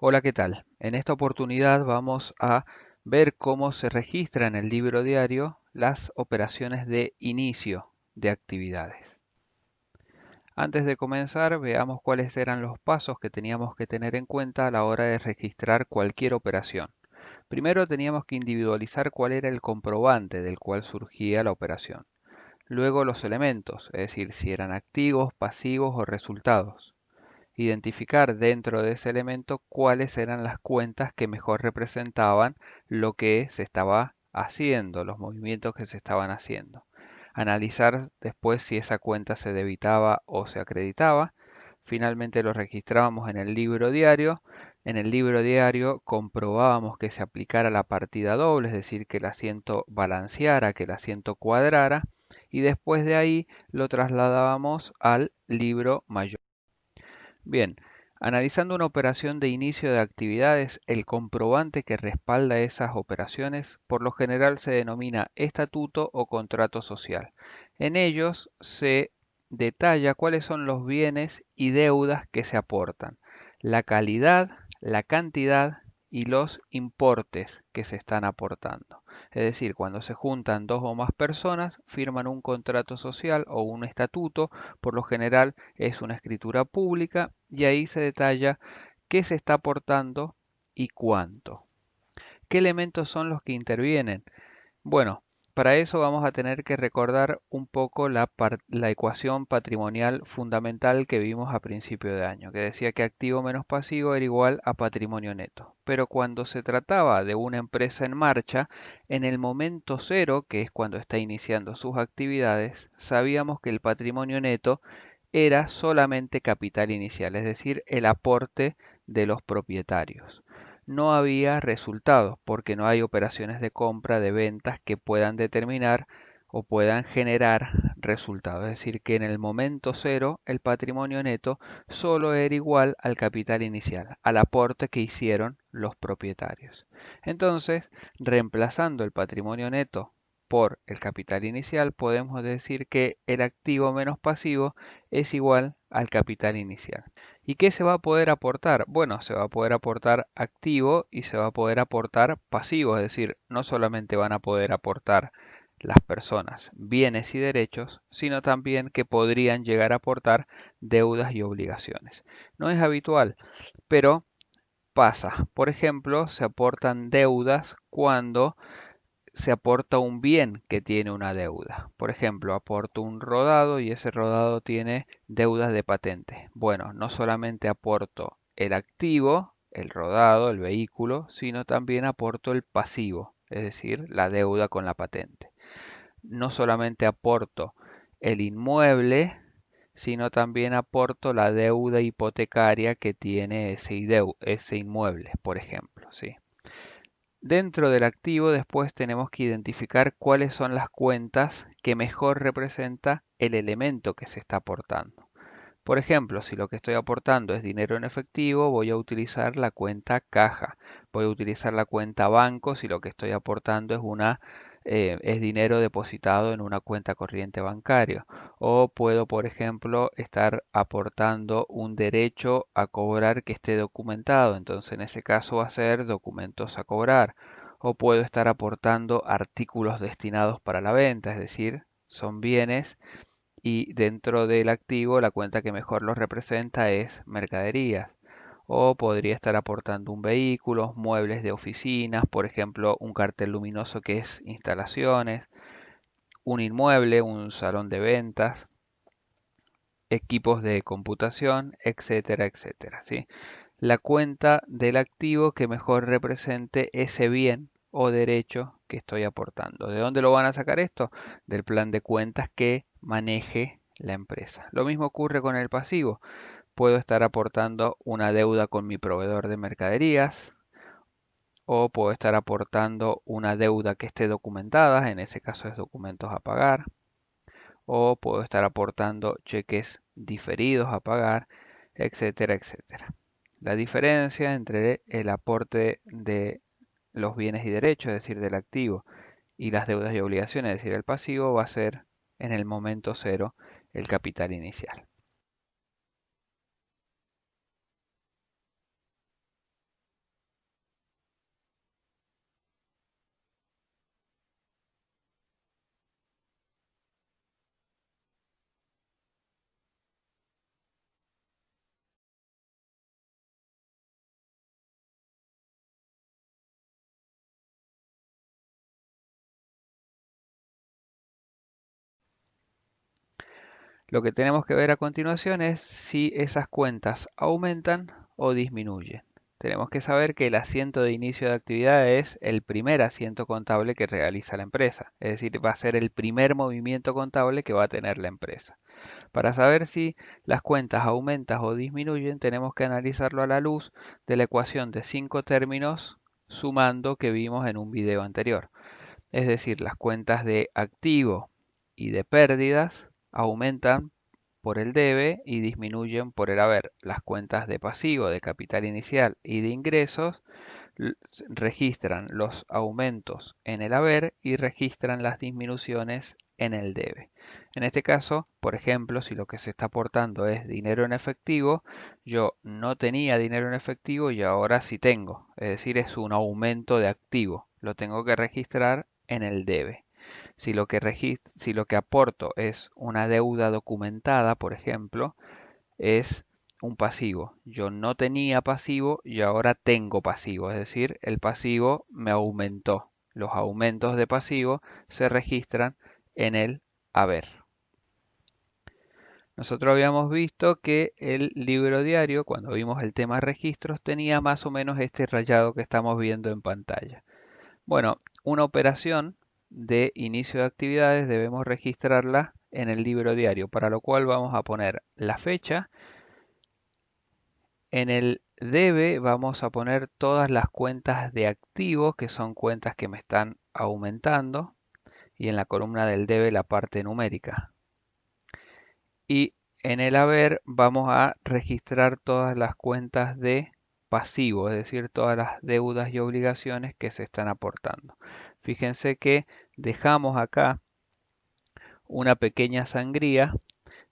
Hola, ¿qué tal? En esta oportunidad vamos a ver cómo se registra en el libro diario las operaciones de inicio de actividades. Antes de comenzar, veamos cuáles eran los pasos que teníamos que tener en cuenta a la hora de registrar cualquier operación. Primero teníamos que individualizar cuál era el comprobante del cual surgía la operación. Luego los elementos, es decir, si eran activos, pasivos o resultados. Identificar dentro de ese elemento cuáles eran las cuentas que mejor representaban lo que se estaba haciendo, los movimientos que se estaban haciendo. Analizar después si esa cuenta se debitaba o se acreditaba. Finalmente lo registrábamos en el libro diario. En el libro diario comprobábamos que se aplicara la partida doble, es decir, que el asiento balanceara, que el asiento cuadrara, y después de ahí lo trasladábamos al libro mayor. Bien, analizando una operación de inicio de actividades, el comprobante que respalda esas operaciones por lo general se denomina estatuto o contrato social. En ellos se detalla cuáles son los bienes y deudas que se aportan, la calidad, la cantidad y los importes que se están aportando. Es decir, cuando se juntan dos o más personas, firman un contrato social o un estatuto, por lo general es una escritura pública y ahí se detalla qué se está aportando y cuánto. ¿Qué elementos son los que intervienen? Bueno, para eso vamos a tener que recordar un poco la ecuación patrimonial fundamental que vimos a principio de año, que decía que activo menos pasivo era igual a patrimonio neto. Pero cuando se trataba de una empresa en marcha, en el momento cero, que es cuando está iniciando sus actividades, sabíamos que el patrimonio neto era solamente capital inicial, es decir, el aporte de los propietarios. No había resultados porque no hay operaciones de compra, de ventas que puedan determinar o puedan generar resultados. Es decir, que en el momento cero el patrimonio neto solo era igual al capital inicial, al aporte que hicieron los propietarios. Entonces, reemplazando el patrimonio neto por el capital inicial, podemos decir que el activo menos pasivo es igual al capital inicial. ¿Y qué se va a poder aportar? Bueno, se va a poder aportar activo y se va a poder aportar pasivo, es decir, no solamente van a poder aportar las personas bienes y derechos, sino también que podrían llegar a aportar deudas y obligaciones. No es habitual, pero pasa. Por ejemplo, se aportan deudas cuando se aporta un bien que tiene una deuda. Por ejemplo, aporto un rodado y ese rodado tiene deudas de patente. Bueno, no solamente aporto el activo, el rodado, el vehículo, sino también aporto el pasivo, es decir, la deuda con la patente. No solamente aporto el inmueble, sino también aporto la deuda hipotecaria que tiene ese inmueble, por ejemplo, ¿sí? Dentro del activo después tenemos que identificar cuáles son las cuentas que mejor representa el elemento que se está aportando. Por ejemplo, si lo que estoy aportando es dinero en efectivo, voy a utilizar la cuenta caja. Voy a utilizar la cuenta banco si lo que estoy aportando es dinero depositado en una cuenta corriente bancaria. O puedo, por ejemplo, estar aportando un derecho a cobrar que esté documentado. Entonces, en ese caso va a ser documentos a cobrar. O puedo estar aportando artículos destinados para la venta, es decir, son bienes y dentro del activo la cuenta que mejor los representa es mercaderías. O podría estar aportando un vehículo, muebles de oficinas, por ejemplo, un cartel luminoso que es instalaciones, un inmueble, un salón de ventas, equipos de computación, etcétera, etcétera, ¿sí? La cuenta del activo que mejor represente ese bien o derecho que estoy aportando. ¿De dónde lo van a sacar esto? Del plan de cuentas que maneje la empresa. Lo mismo ocurre con el pasivo. Puedo estar aportando una deuda con mi proveedor de mercaderías o puedo estar aportando una deuda que esté documentada, en ese caso es documentos a pagar, o puedo estar aportando cheques diferidos a pagar, etcétera, etcétera. La diferencia entre el aporte de los bienes y derechos, es decir, del activo, y las deudas y obligaciones, es decir, el pasivo, va a ser en el momento cero el capital inicial. Lo que tenemos que ver a continuación es si esas cuentas aumentan o disminuyen. Tenemos que saber que el asiento de inicio de actividad es el primer asiento contable que realiza la empresa, es decir, va a ser el primer movimiento contable que va a tener la empresa. Para saber si las cuentas aumentan o disminuyen, tenemos que analizarlo a la luz de la ecuación de 5 términos sumando que vimos en un video anterior. Es decir, las cuentas de activo y de pérdidas aumentan por el debe y disminuyen por el haber. Las cuentas de pasivo, de capital inicial y de ingresos registran los aumentos en el haber y registran las disminuciones en el debe. En este caso, por ejemplo, si lo que se está aportando es dinero en efectivo, yo no tenía dinero en efectivo y ahora sí tengo. Es decir, es un aumento de activo. Lo tengo que registrar en el debe. Si lo que aporto es una deuda documentada, por ejemplo, es un pasivo. Yo no tenía pasivo y ahora tengo pasivo, es decir, el pasivo me aumentó. Los aumentos de pasivo se registran en el haber. Nosotros habíamos visto que el libro diario, cuando vimos el tema registros, tenía más o menos este rayado que estamos viendo en pantalla. Bueno, una operación de inicio de actividades debemos registrarla en el libro diario, para lo cual vamos a poner la fecha. En el debe vamos a poner todas las cuentas de activos, que son cuentas que me están aumentando, y en la columna del debe la parte numérica. Y en el haber vamos a registrar todas las cuentas de pasivo, es decir, todas las deudas y obligaciones que se están aportando. Fíjense que dejamos acá una pequeña sangría.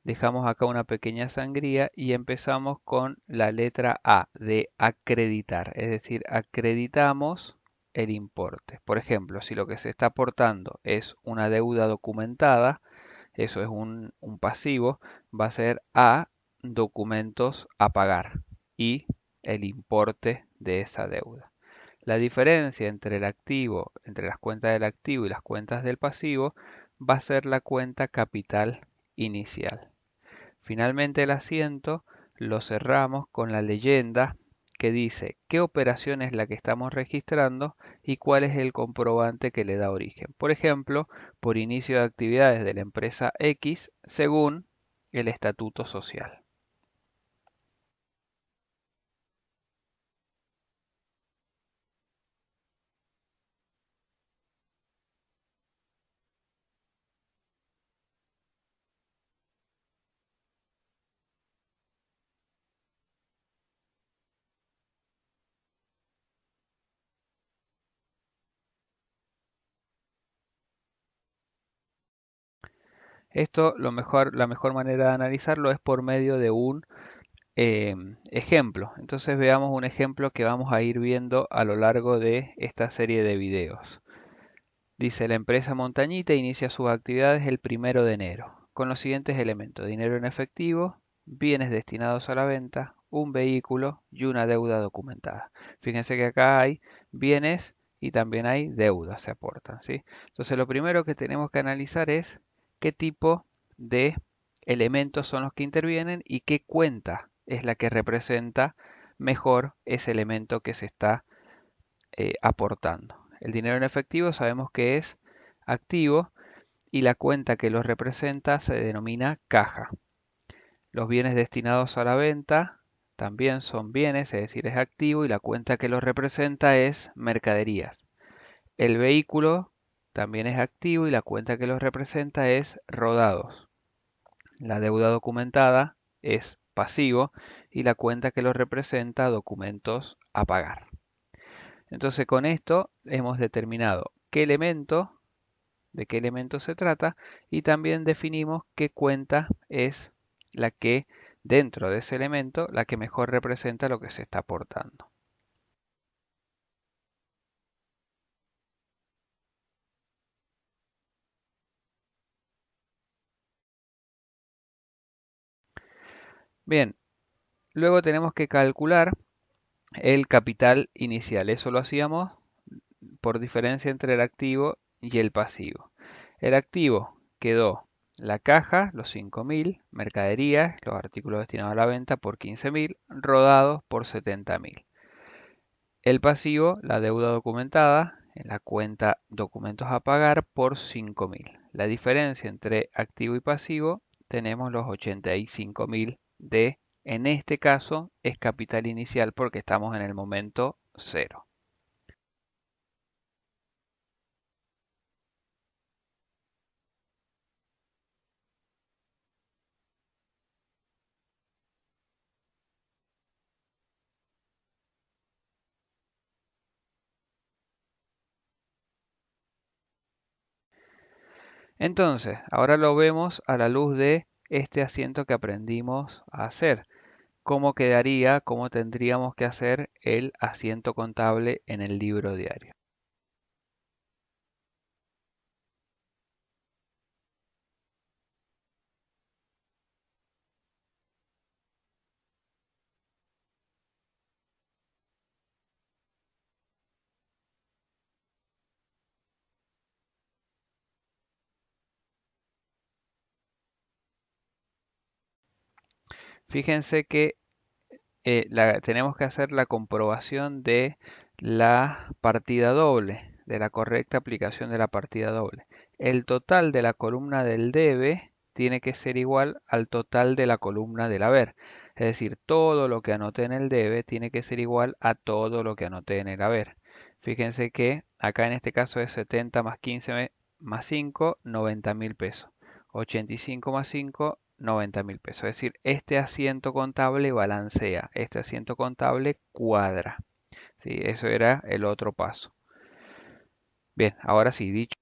Dejamos acá una pequeña sangría y empezamos con la letra A de acreditar, es decir, acreditamos el importe. Por ejemplo, si lo que se está aportando es una deuda documentada, eso es un pasivo, va a ser A documentos a pagar y el importe de esa deuda. La diferencia entre el activo, entre las cuentas del activo y las cuentas del pasivo, va a ser la cuenta capital inicial. Finalmente el asiento lo cerramos con la leyenda que dice qué operación es la que estamos registrando y cuál es el comprobante que le da origen. Por ejemplo, por inicio de actividades de la empresa X según el estatuto social. Esto la mejor manera de analizarlo es por medio de un ejemplo. Entonces veamos un ejemplo que vamos a ir viendo a lo largo de esta serie de videos. Dice, la empresa Montañita inicia sus actividades el 1 de enero, con los siguientes elementos: dinero en efectivo, bienes destinados a la venta, un vehículo y una deuda documentada. Fíjense que acá hay bienes y también hay deudas, se aportan, ¿sí? Entonces lo primero que tenemos que analizar es qué tipo de elementos son los que intervienen y qué cuenta es la que representa mejor ese elemento que se está aportando. El dinero en efectivo sabemos que es activo y la cuenta que lo representa se denomina caja. Los bienes destinados a la venta también son bienes, es decir, es activo y la cuenta que los representa es mercaderías. El vehículo también es activo y la cuenta que los representa es rodados. La deuda documentada es pasivo y la cuenta que los representa documentos a pagar. Entonces con esto hemos determinado qué elemento, de qué elemento se trata y también definimos qué cuenta es la que dentro de ese elemento la que mejor representa lo que se está aportando. Bien, luego tenemos que calcular el capital inicial. Eso lo hacíamos por diferencia entre el activo y el pasivo. El activo quedó la caja, los 5.000, mercaderías, los artículos destinados a la venta por 15.000, rodados por 70.000. El pasivo, la deuda documentada, en la cuenta documentos a pagar por 5.000. La diferencia entre activo y pasivo, tenemos los 85.000 de, en este caso, es capital inicial porque estamos en el momento cero. Entonces, ahora lo vemos a la luz de este asiento que aprendimos a hacer. ¿Cómo quedaría, cómo tendríamos que hacer el asiento contable en el libro diario? Fíjense que tenemos que hacer la comprobación de la partida doble, de la correcta aplicación de la partida doble. El total de la columna del debe tiene que ser igual al total de la columna del haber. Es decir, todo lo que anoté en el debe tiene que ser igual a todo lo que anoté en el haber. Fíjense que acá en este caso es 70 más 15 más 5, 90.000 pesos. 85 más 5, 90.000 pesos. Es decir, este asiento contable balancea, este asiento contable cuadra. ¿Sí? Eso era el otro paso. Bien, ahora sí, dicho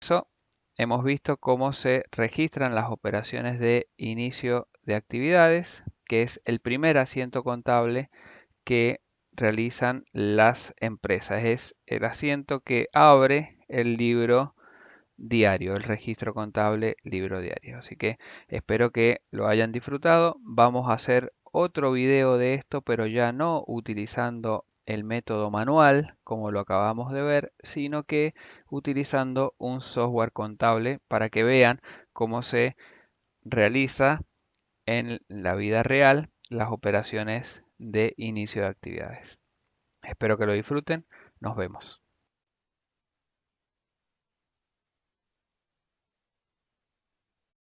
eso, hemos visto cómo se registran las operaciones de inicio de actividades, que es el primer asiento contable que realizan las empresas. Es el asiento que abre el libro diario, el registro contable libro diario. Así que espero que lo hayan disfrutado. Vamos a hacer otro video de esto, pero ya no utilizando el método manual, como lo acabamos de ver, sino que utilizando un software contable para que vean cómo se realiza en la vida real las operaciones de inicio de actividades. Espero que lo disfruten. Nos vemos.